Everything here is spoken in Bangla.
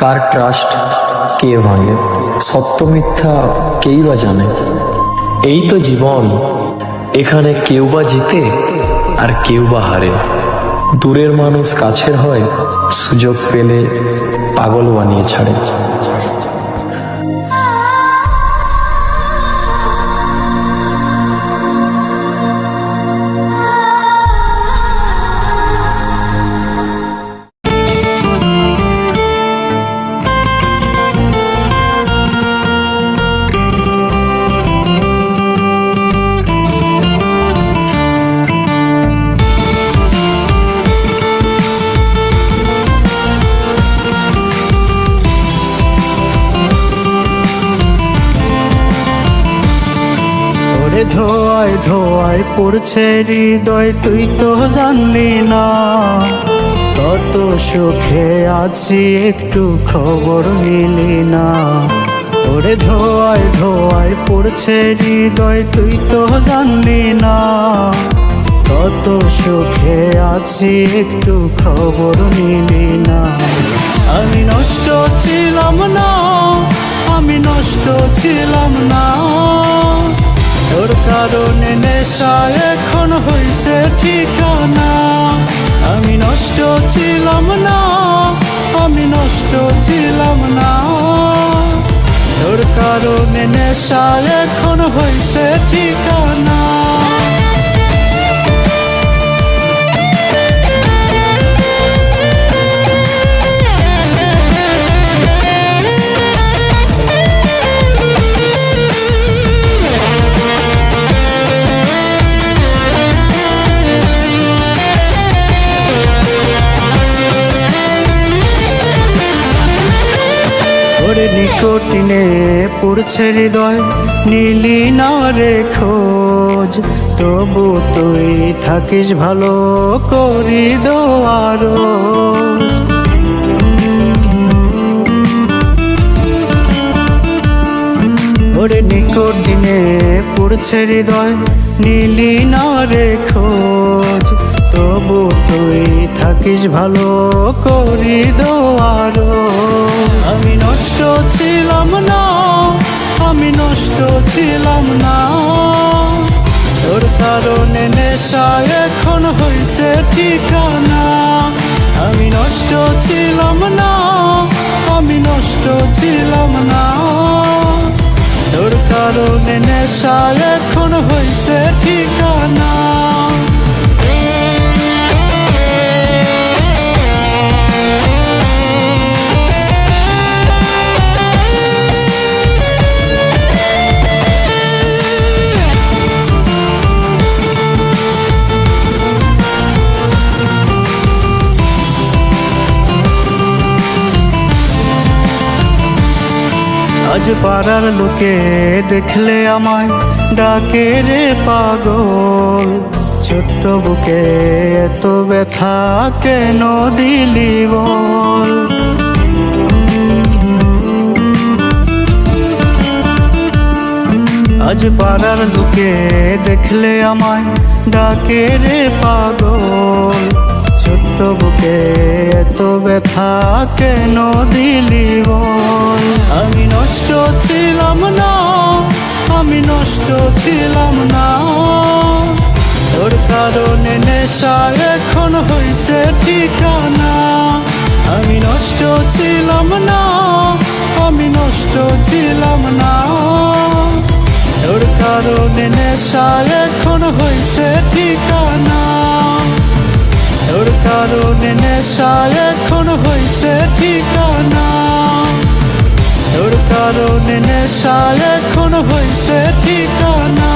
কার ট্রাস্ট কে ভাঙে, সত্য মিথ্যা কেই বা জানে। এই তো জীবন, এখানে কেউ বা জিতে আর কেউ বা হারে। দূরের মানুষ কাছের হয়, সুযোগ পেলে পাগল বানিয়ে ছাড়ে। ধোয়ায় ধোয়ায় পড়ছে হৃদয়, তুই তো জানলি না কত সুখে আছি, একটু খবর নিলি না। ওরে ধোয়ায় ধোয়ায় পড়ছে হৃদয়, তুই তো জানলি না কত সুখে আছি, একটু খবর নিলি না। আমি নষ্ট ছিলাম না, আমি নষ্ট ছিলাম না, তোর কারণে নেশা এখন হইছে ঠিকানা। আমি নষ্ট ছিলাম না, আমি নষ্ট ছিলাম না, তোর কারণে নেশা এখন হইছে ঠিকানা। নিকটিনে পড়ছে হৃদয়, নীলি না রে খোঁজ, তবু তুই থাকিস ভালো করি দোয়ার। ওরে নিকটিনে পড়ছে হৃদয়, নীলি না রে খোঁজ, তবু তুই থাকিস ভালো করি দোয়ার। আমি নষ্ট ছিলাম না, আমি নষ্ট ছিলাম না, তোর কারণে নেশা এখন হইছে ঠিকানা। আমি নষ্ট ছিলাম না, আমি নষ্ট ছিলাম না, তোর কারণে নেশা এখন হইছে ঠিকানা। আজ পাড়ার লোকে দেখলে আমায় ডাকে রে পাগল, ছোট্ট বুকে এত ব্যথা কেন দিলি বল। আজ পাড়ার লোকে দেখলে আমায় ডাকে রে পাগল, ছোট্ট বুকে এত ব্যথা কেন দিলি বল। আমি নষ্ট ছিলাম না, আমি নষ্ট ছিলাম না, তোর কারণে নেশা এখন হইছে ঠিকানা। আমি নষ্ট ছিলাম না, আমি নষ্ট ছিলাম না, তোর কারণে নেশা এখন হইছে ঠিকানা। তোর কারণে নেশা এখন হইছে ঠিকানা, তোর কারণে নেশা এখন হইছে ঠিকানা।